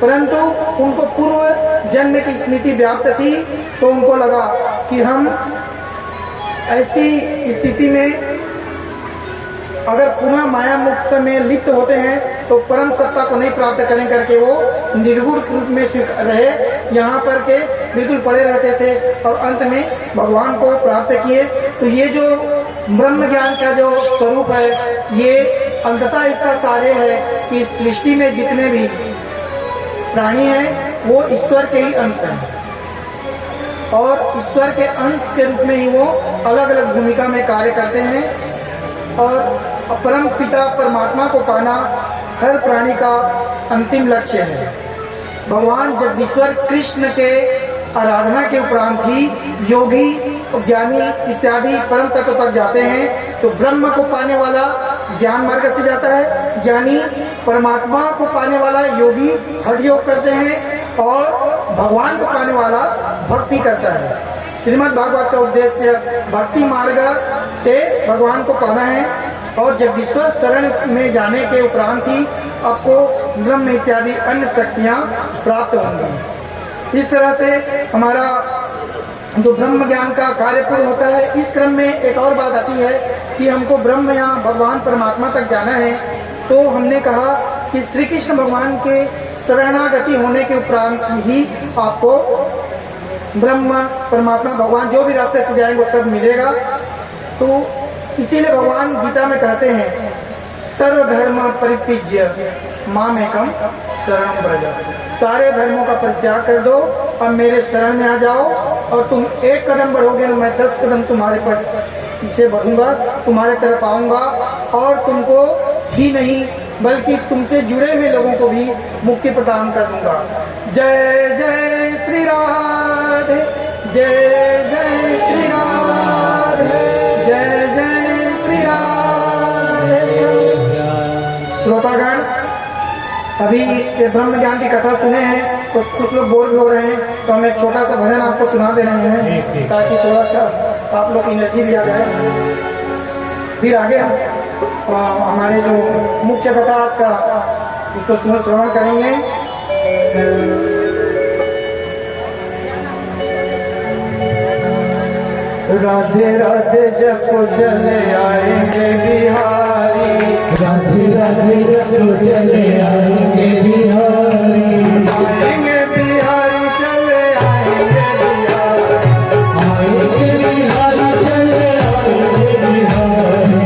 परंतु उनको पूर्व जन्म की स्मृति व्याप्त थी, तो उनको लगा कि हम ऐसी स्थिति में अगर पुनः माया मुक्त में लिप्त होते हैं तो परम सत्ता को नहीं प्राप्त करें करके वो निर्गुण रूप में रहे, यहाँ पर के बिल्कुल पड़े रहते थे और अंत में भगवान को प्राप्त किए। तो ये जो ब्रह्म ज्ञान का जो स्वरूप है, ये अंततः इसका सारे है कि सृष्टि में जितने भी प्राणी हैं वो ईश्वर के ही अंश हैं और ईश्वर के अंश के रूप में ही वो अलग अलग भूमिका में कार्य करते हैं। और परम पिता परमात्मा को पाना हर प्राणी का अंतिम लक्ष्य है। भगवान जगदीश्वर कृष्ण के आराधना के उपरांत ही योगी, ज्ञानी इत्यादि परम तत्व तक जाते हैं। तो ब्रह्म को पाने वाला ज्ञान मार्ग से जाता है, ज्ञानी परमात्मा को पाने वाला योगी हठ योग करते हैं और भगवान को पाने वाला भक्ति करता है। श्रीमद् भागवत का उद्देश्य भक्ति मार्ग से भगवान को पाना है और जगदीश्वर शरण में जाने के उपरांत ही आपको ब्रह्म इत्यादि अन्य शक्तियाँ प्राप्त होंगी। इस तरह से हमारा जो ब्रह्म ज्ञान का कार्य पूर्ण होता है। इस क्रम में एक और बात आती है कि हमको ब्रह्म या भगवान परमात्मा तक जाना है, तो हमने कहा कि श्री कृष्ण भगवान के शरणागति होने के उपरांत ही आपको ब्रह्म परमात्मा भगवान जो भी रास्ते से जाएंगे वो सब मिलेगा। तो इसीलिए भगवान गीता में कहते हैं, सर्वधर्म परित्यज्य मामेकम शरणं व्रज। सारे धर्मों का परित्याग कर दो और मेरे शरण में आ जाओ, और तुम एक कदम बढ़ोगे तो मैं 10 कदम तुम्हारे पर पीछे बढ़ूंगा, तुम्हारे तरफ आऊंगा और तुमको ही नहीं बल्कि तुमसे जुड़े हुए लोगों को भी मुक्ति प्रदान कर दूंगा। जय जय श्री राधे, जय जय श्री राधे, जय जय श्री राधे। श्रोतागण, अभी ये ब्रह्म ज्ञान की कथा सुने हैं तो कुछ लोग बोर भी हो रहे हैं, तो हम एक छोटा सा भजन आपको सुना दे रहे हैं ताकि थोड़ा सा आप लोग की एनर्जी भी आ जाए। फिर आगे हम हमारे जो मुख्य कथा आज का इसको श्रवण करेंगे। राधे राधे जप चले आएंगे बिहारी, राधे राधे जप चले आएंगे बिहारी, आएंगे बिहारी चले आएंगे बिहारी, आएंगे बिहारी चले आएंगे बिहारी,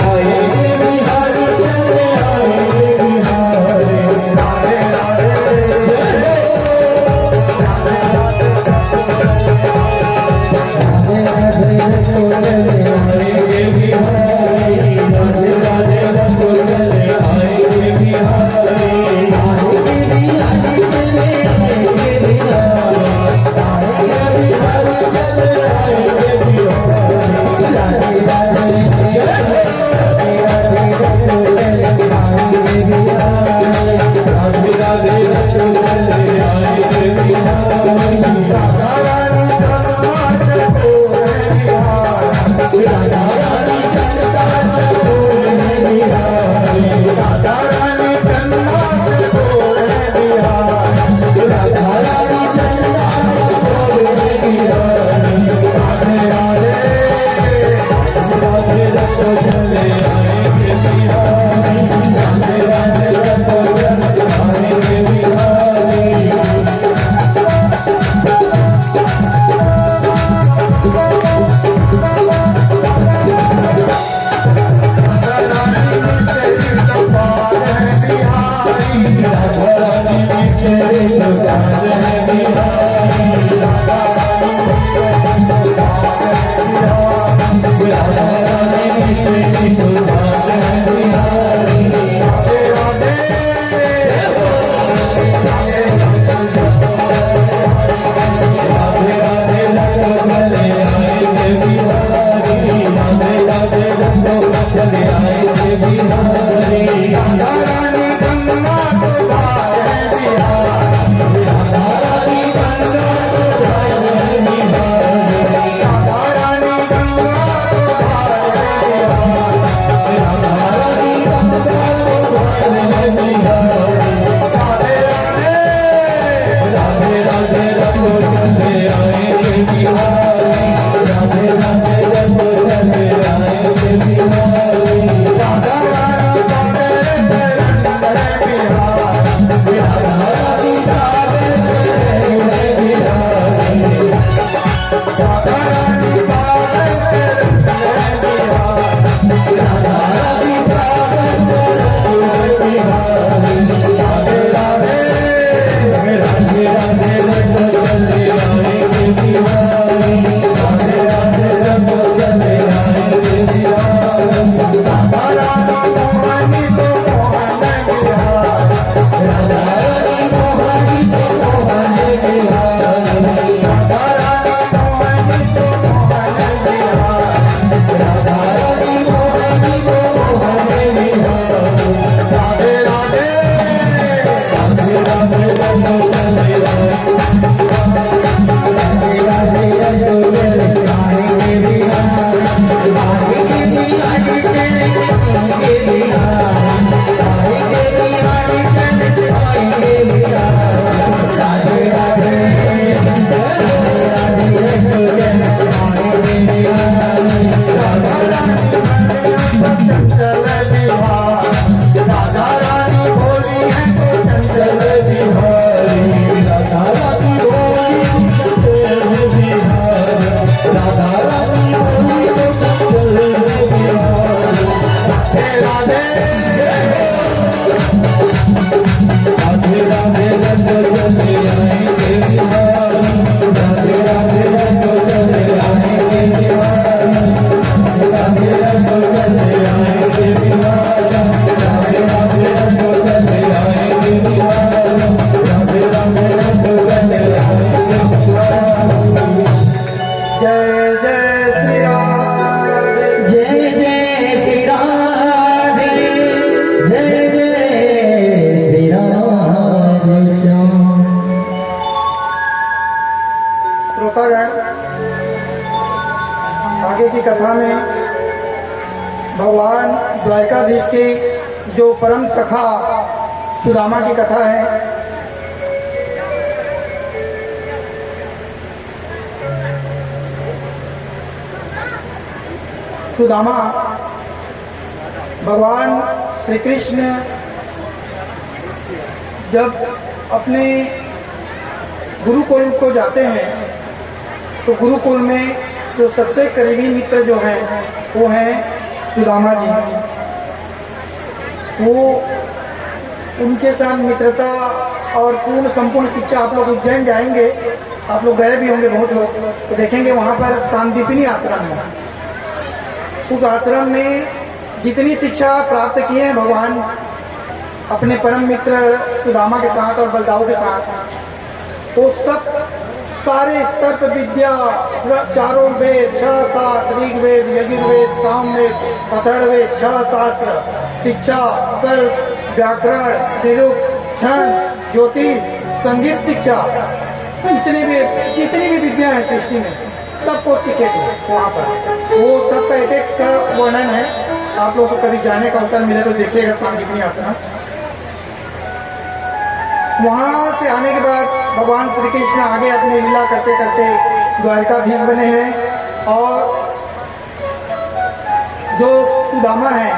आएंगे बिहारी चले आएंगे बिहारी, आएंगे बिहारी चले आएंगे बिहारी। राधे राधे राधे राधे जप चले आएंगे बिहारी, राधे राधे जप चले राधा रानी मोहनी तो मोहन बिहारी, राधा रानी मोहनी तो मोहन बिहारी, राधा रानी मोहनी तो मोहन बिहारी। राधे राधे राधे राधे रंगो चले राधे राधे रंगो चले आएंगे बिहारी, आएंगे बिहारी चले आएंगे बिहारी, आएंगे बिहारी चले आएंगे बिहारी। राधे राधे राधे राधे रंगो चले आएंगे बिहारी, राधा रानी चंचल बिहारी, राधा रानी भोली है तो चंचल बिहारी, राधा रानी भोली चंचल बिहारी, राधा रानी भोली तो चंचल बिहारी। राधे राधे राधे राधे रंगो चले आएंगे बिहारी, राधे राधे रंगो चले आएंगे बिहारी, राधे रंगो चले आएंगे बिहारी, राधे राधे रंगो चले आएंगे बिहारी, राधे राधे रंगो चले आएंगे बिहारी। जय जय श्री राधे। जय जय श्री राधे, जय जय श्री राधे श्याम। श्रोतागण, आगे की कथा में भगवान द्वारकाधीश की जो परम सखा सुदामा की कथा है। सुदामा भगवान श्री कृष्ण जब अपने गुरुकुल को जाते हैं तो गुरुकुल में जो सबसे करीबी मित्र जो हैं वो हैं सुदामा जी। वो उनके साथ मित्रता और पूर्ण संपूर्ण शिक्षा, आप लोग उज्जैन जाएंगे, आप लोग गए भी होंगे बहुत लोग, तो देखेंगे वहाँ पर सांदीपनी आश्रम है। उस आश्रम में जितनी शिक्षा प्राप्त की है भगवान अपने परम मित्र सुदामा के साथ और बलदाऊ के साथ, तो सब सारे सर्प विद्या, चारों वेद, 6-7 ऋग्वेद, यजुर्वेद, सामवेद, अथर्ववेद, 6 शास्त्र, शिक्षा, तर्क, व्याकरण, निरुक्त, छंद, ज्योतिष, संगीत शिक्षा, जितनी भी विद्या है सृष्टि में सबको सीखे थे वहाँ पर। वो सबका एक एक का वर्णन है, आप लोगों को कभी जाने का अवसर मिले तो देखिएगा सांदीपनी आश्रम। वहाँ से आने के बाद भगवान श्री कृष्ण आगे अपनी लीला करते करते द्वारकाधीश बने हैं और जो सुदामा है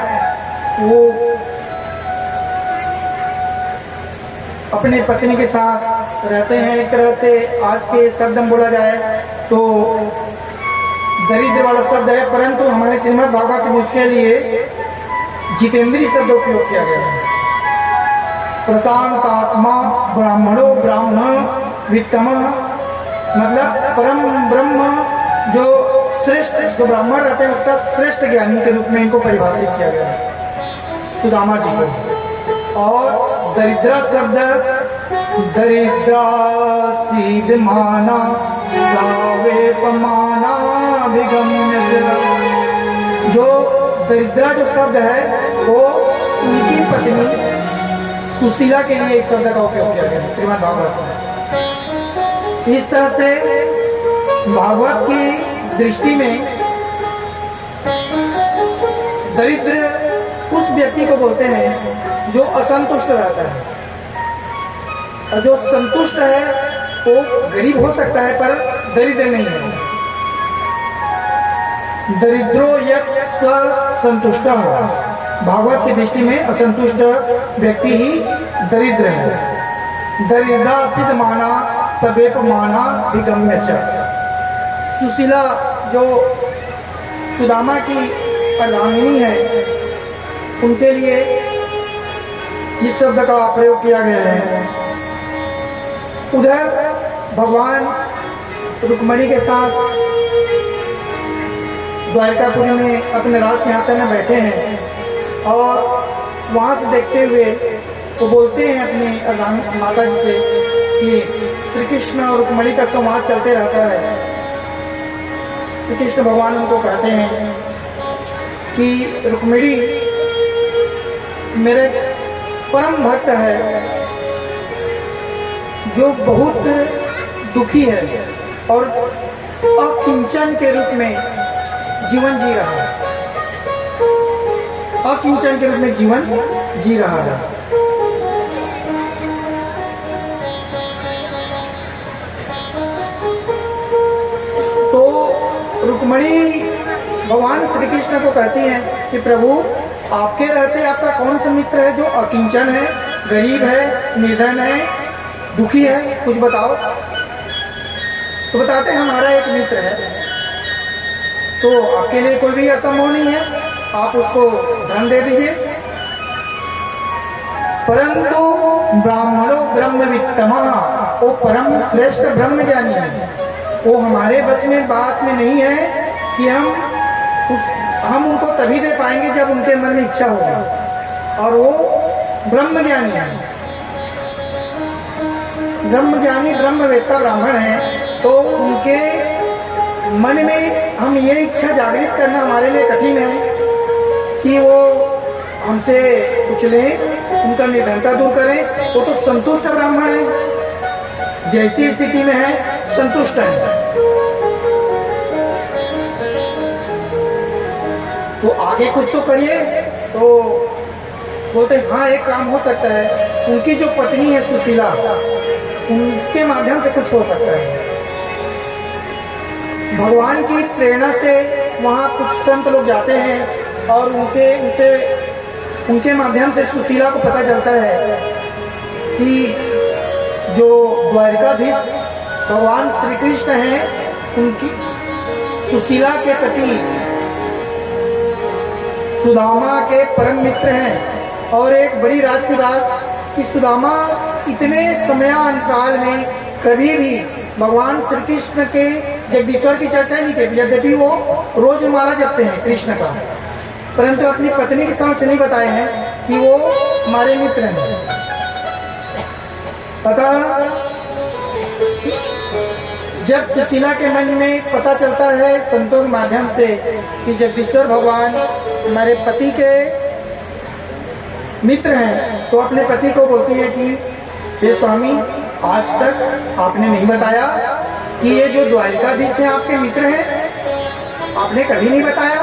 वो अपने पत्नी के साथ रहते हैं। एक तरह से आज के शब्द में बोला जाए तो दरिद्र वाला शब्द है, परंतु हमारे श्रीमद् भागवत में उसके लिए जितेंद्रीय शब्द उपयोग किया गया है। प्रशांत आत्मा ब्राह्मणो ब्राह्मण वित्तम, मतलब परम ब्रह्म जो श्रेष्ठ जो ब्राह्मण रहते हैं उसका श्रेष्ठ ज्ञानी के रूप में इनको परिभाषित किया गया है सुदामा जी को। और दरिद्र शब्द दरिद्रासीदमाना सावेपमाना विगम्य, जो दरिद्रा जो शब्द है वो उनकी पत्नी सुशीला के लिए इस शब्द का उपयोग किया गया श्रीमद् भागवत में। इस तरह से भागवत की दृष्टि में दरिद्र उस व्यक्ति को बोलते हैं जो असंतुष्ट रहता है, और जो संतुष्ट है वो गरीब हो सकता है पर दरिद्र नहीं है। दरिद्रो यत् स्व संतुष्ट, भागवत की दृष्टि में असंतुष्ट व्यक्ति ही दरिद्र है। दरिद्रा सिद्ध माना सवेप माना विगम्य च। सुशीला जो सुदामा की प्रधानिनी है उनके लिए इस शब्द का प्रयोग किया गया है। उधर भगवान रुक्मणी के साथ द्वारकापुरी में अपने राज सिंहासन में बैठे हैं और वहाँ से देखते हुए तो बोलते हैं अपनी माता जी से कि श्री कृष्ण और रुक्मिणी का संवाद चलते रहता है। श्री कृष्ण भगवान उनको कहते हैं कि रुक्मिणी मेरे परम भक्त है जो बहुत दुखी है और अकिंचन के रूप में जीवन जी रहा है, अकिंचन के रूप में जीवन जी रहा है। तो रुक्मिणी भगवान श्री कृष्ण को कहती हैं कि प्रभु आपके रहते आपका कौन सा मित्र है जो अकिंचन है, गरीब है, निर्धन है, दुखी है, कुछ बताओ। तो बताते हैं हमारा एक मित्र है, तो आपके लिए कोई भी असंभव नहीं है, आप उसको धन दे दीजिए। परंतु ब्राह्मणों ब्रह्मवित्तमः, वो परम श्रेष्ठ ब्रह्म ज्ञानी है, वो हमारे बस में बात में नहीं है कि हम उनको तभी दे पाएंगे जब उनके मन में इच्छा होगी। और वो ब्रह्म ज्ञानी है, ब्रह्म ज्ञानी ब्रह्मवेत्ता ब्राह्मण है, तो उनके मन में हम ये इच्छा जागृत करना हमारे लिए कठिन है कि वो हमसे कुछ लें, उनका निर्धनता दूर करें। वो तो संतुष्ट ब्राह्मण है, जैसी स्थिति में है संतुष्ट है। तो आगे कुछ तो करिए। तो बोलते हाँ एक काम हो सकता है, उनकी जो पत्नी है सुशीला, उनके माध्यम से कुछ हो सकता है। भगवान की प्रेरणा से वहाँ कुछ संत लोग जाते हैं और उनके माध्यम से सुशीला को पता चलता है कि जो द्वारिकाधीश भगवान श्री कृष्ण हैं, उनकी सुशीला के पति सुदामा के परम मित्र हैं। और एक बड़ी राज की बात कि सुदामा इतने समयांतराल में कभी भी भगवान श्री कृष्ण के जगदीश्वर की चर्चा नहीं की, यद्यपि वो रोज माला जपते हैं कृष्ण का, परंतु अपनी पत्नी के समक्ष नहीं बताए हैं कि वो हमारे मित्र हैं। पता जब सुशीला के मन में पता चलता है संतों के माध्यम से कि जगदीश्वर भगवान हमारे पति के मित्र हैं, तो अपने पति को बोलती है कि हे स्वामी, आज तक आपने नहीं बताया कि ये जो द्वारिकाधीश हैं आपके मित्र हैं, आपने कभी नहीं बताया।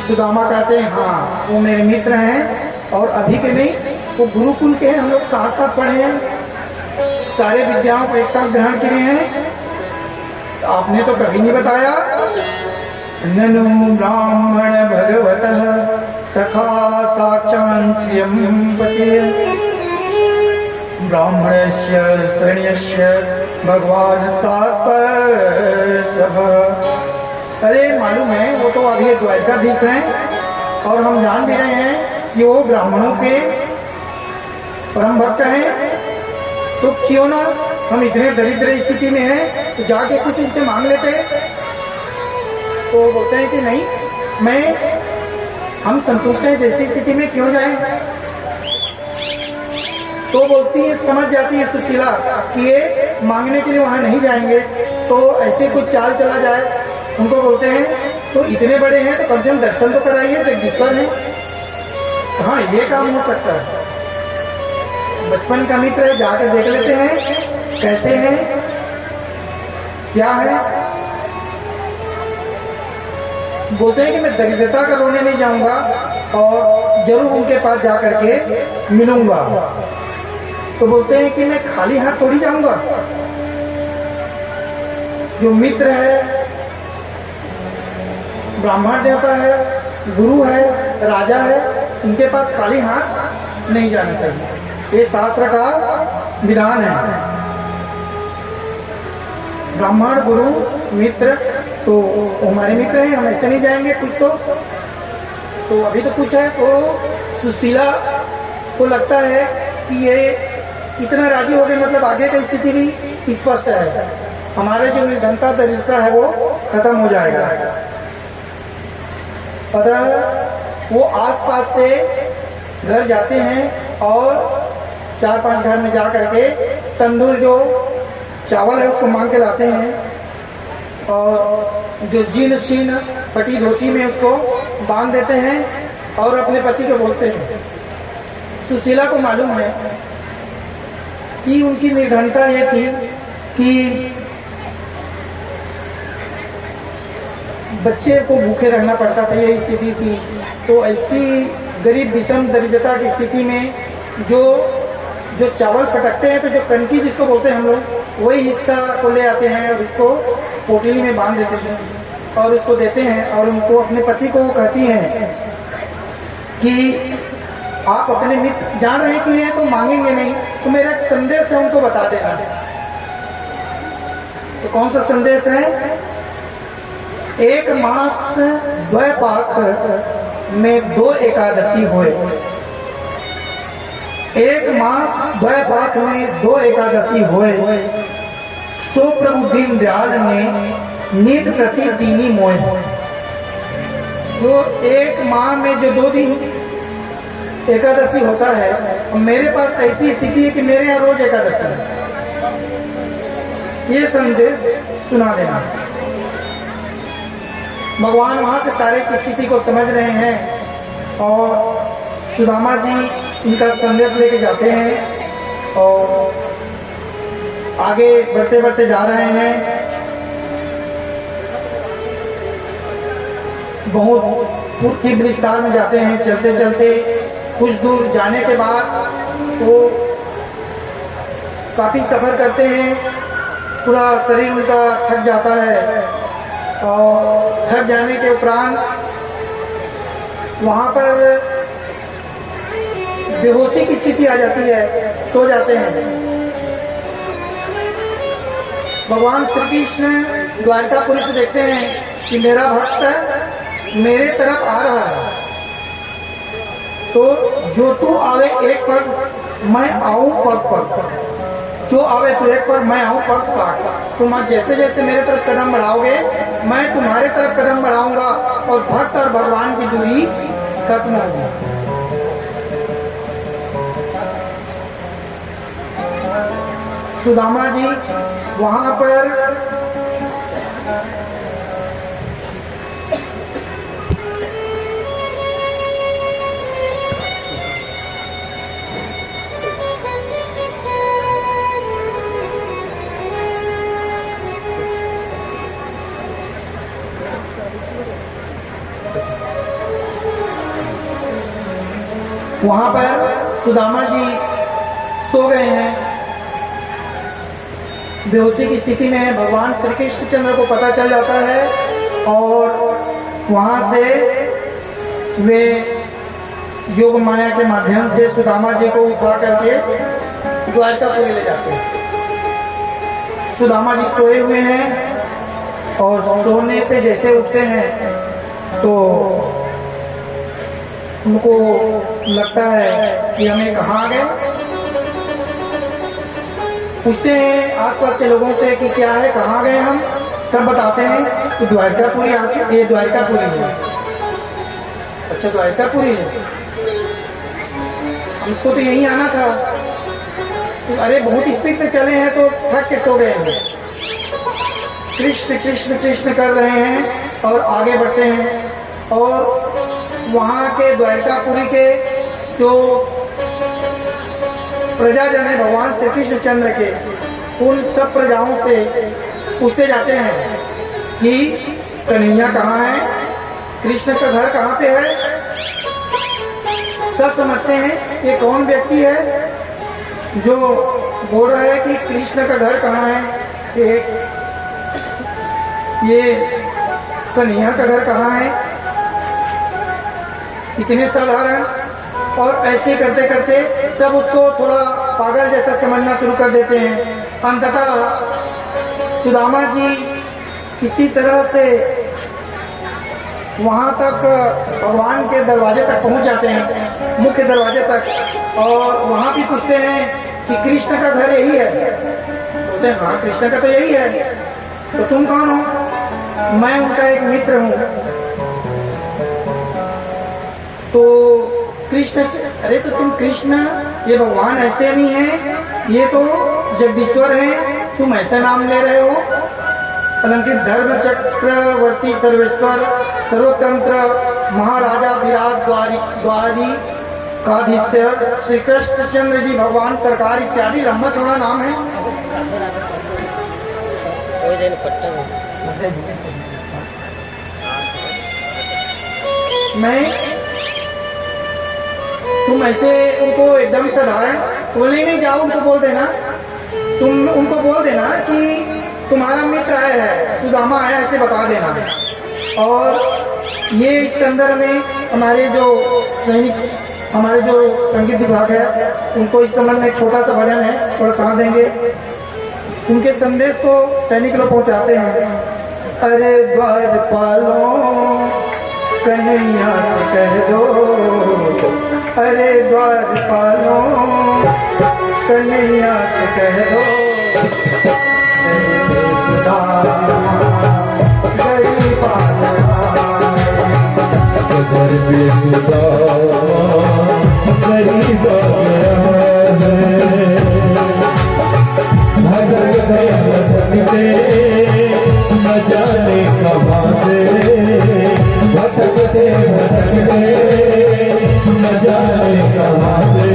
सुदामा कहते हैं हाँ वो मेरे मित्र हैं और अभी के नहीं, वो गुरुकुल के हैं, हम लोग साथ साथ पढ़े हैं, सारे विद्याओं को एक साथ ग्रहण किए हैं, आपने तो कभी नहीं बताया। ननु ब्राह्मण भगवतः सखा साक्षात् श्रियं पते ब्राह्मणस्य श्रेण्यस्य भगवान सात्परसः। अरे मालूम है वो तो अभी द्वारिकाधीश हैं और हम जान भी रहे हैं कि वो ब्राह्मणों के परम भक्त हैं, तो क्यों ना हम इतने दरिद्र स्थिति में हैं तो जाके कुछ इनसे मांग लेते। तो बोलते हैं कि नहीं, हम संतुष्ट हैं, जैसी स्थिति में क्यों जाएं। तो बोलती है, समझ जाती है सुशीला कि ये मांगने के लिए वहाँ नहीं जाएंगे, तो ऐसे कुछ चाल चला जाए। उनको बोलते हैं तो इतने बड़े हैं तो कम से कम दर्शन तो कराइए, जगदीश्वर हैं। हाँ ये काम हो सकता है, बचपन का मित्र है, जाके देख लेते हैं कैसे हैं, क्या है। बोलते हैं कि मैं दरिद्रता का रोने नहीं जाऊंगा और जरूर उनके पास जाकर के मिलूंगा। तो बोलते हैं कि मैं खाली हाथ थोड़ी जाऊंगा, जो मित्र है, ब्राह्मण देवता है, गुरु है, राजा है, उनके पास खाली हाथ नहीं जाना चाहिए, ये शास्त्र का विधान है। ब्राह्मण, गुरु, मित्र, तो हमारे मित्र हैं, हम ऐसे नहीं जाएंगे कुछ तो अभी तो कुछ है। तो सुशीला को लगता है कि ये इतना राजी हो गए, मतलब आगे की स्थिति भी स्पष्ट है, हमारे जो निर्धनता दरिद्रता है वो खत्म हो जाएगा। अतः वो आसपास से घर जाते हैं और 4-5 घर में जा करके तंदूर जो चावल है उसको मांग के लाते हैं और जो जीर्ण शीर्ण फटी धोती में उसको बांध देते हैं और अपने पति को बोलते हैं। सुशीला को मालूम है कि उनकी निर्धनता ये थी कि बच्चे को भूखे रहना पड़ता था, यही स्थिति थी। तो ऐसी गरीब विषम दरिद्रता की स्थिति में जो चावल पटकते हैं तो जो कनकी जिसको बोलते हैं हम लोग, वही हिस्सा को ले आते हैं और उसको पोटली में बांध देते हैं और उसको देते हैं और उनको अपने पति को कहती हैं कि आप अपने मित्र जान रहे हैं कि ये तो मांगेंगे नहीं, तो मेरा एक संदेश है उनको बता देना। तो कौन सा संदेश है? एक मास द्वैपाक में 2 एकादशी हुए। एक मास द्वैपाक में 2 एकादशी हुए। सो प्रभु दीन दयाल ने नित प्रति दीनी मोय। जो एक माह में जो 2 दिन एकादशी होता है, मेरे पास ऐसी स्थिति है कि मेरे यहाँ रोज एकादशी है। ये संदेश सुना देना। भगवान वहाँ से सारे की स्थिति को समझ रहे हैं और सुदामा जी इनका संदेश लेके जाते हैं और आगे बढ़ते बढ़ते जा रहे हैं। बहुत ही विस्तार में जाते हैं। चलते चलते कुछ दूर जाने के बाद वो काफ़ी सफ़र करते हैं, पूरा शरीर उनका थक जाता है और थक जाने के उपरांत वहाँ पर बेहोशी की स्थिति आ जाती है, सो जाते हैं। भगवान श्री कृष्ण द्वारकापुरी से देखते हैं कि मेरा भक्त मेरे तरफ आ रहा है, तो जो तू आवे एक पग मैं आऊं पग पग, जो आवे तू एक पग मैं आऊं पग साथ। तुम जैसे जैसे मेरे तरफ कदम बढ़ाओगे मैं तुम्हारे तरफ कदम बढ़ाऊंगा और भक्त और भगवान की दूरी खत्म होगी। सुदामा जी वहां पर सुदामा जी सो गए हैं। बेहोशी की स्थिति में भगवान श्री कृष्ण चंद्र को पता चल जाता है और वहां से वे योग माया के माध्यम से सुदामा जी को उठा करके द्वारकापुरी ले जाते हैं। सुदामा जी सोए हुए हैं और सोने से जैसे उठते हैं तो उनको लगता है कि हमें कहाँ आ गए। पूछते हैं आसपास के लोगों से कि क्या है, कहाँ गए हम। सब बताते हैं कि द्वारकापुरी आ चुके, ये द्वारकापुरी है। अच्छा द्वारकापुरी है, हमको तो यहीं आना था। तो अरे बहुत स्पीड पे चले हैं तो थक के सो गए हैं। कृष्ण कृष्ण कृष्ण कर रहे हैं और आगे बढ़ते हैं और वहाँ के द्वारकापुरी के जो प्रजाजन है भगवान श्री कृष्ण चंद्र के, उन सब प्रजाओं से पूछते जाते हैं कि कन्हैया कहाँ है, कृष्ण का घर कहाँ पे है। सब समझते हैं ये कौन व्यक्ति है जो बोल रहा है कि कृष्ण का घर कहाँ है, ये कन्हैया का घर कहाँ है। इतने साधारण और ऐसे करते करते सब उसको थोड़ा पागल जैसा समझना शुरू कर देते हैं। अंततः सुदामा जी किसी तरह से वहाँ तक भगवान के दरवाजे तक पहुँच जाते हैं, मुख्य दरवाजे तक, और वहाँ भी पूछते हैं कि कृष्ण का घर यही है। बोलते हैं हाँ कृष्ण का तो यही है। तो तुम कौन हो? मैं उनका एक मित्र हूँ। तो कृष्ण से, अरे तो तुम कृष्ण, ये भगवान ऐसे नहीं है, ये तो जगदीश्वर है, तुम ऐसा नाम ले रहे हो। परंतु धर्म चक्रवर्ती सर्वेश्वर सर्वतंत्र महाराजा विराट द्वारी काधीश्वर श्री कृष्णचंद्र जी भगवान सरकार इत्यादि लंबा चौड़ा नाम है। मैं तुम ऐसे उनको एकदम साधारण बोलने नहीं जाओ, उनको बोल देना, तुम उनको बोल देना कि तुम्हारा मित्र आया है, सुदामा आया, ऐसे बता देना। और ये इस संदर्भ में हमारे जो सैनिक, हमारे जो संगीत विभाग है, उनको इस संबंध में एक छोटा सा भजन है, थोड़ा साथ देंगे। उनके संदेश को सैनिक लोग पहुंचाते हैं। अरे द्वारपालों कन्हैया से कह दो, अरे द्वारपालों कन्हैया से कह दो, न जाने कहाँ से भटकते भटकते, न जाने कहाँ से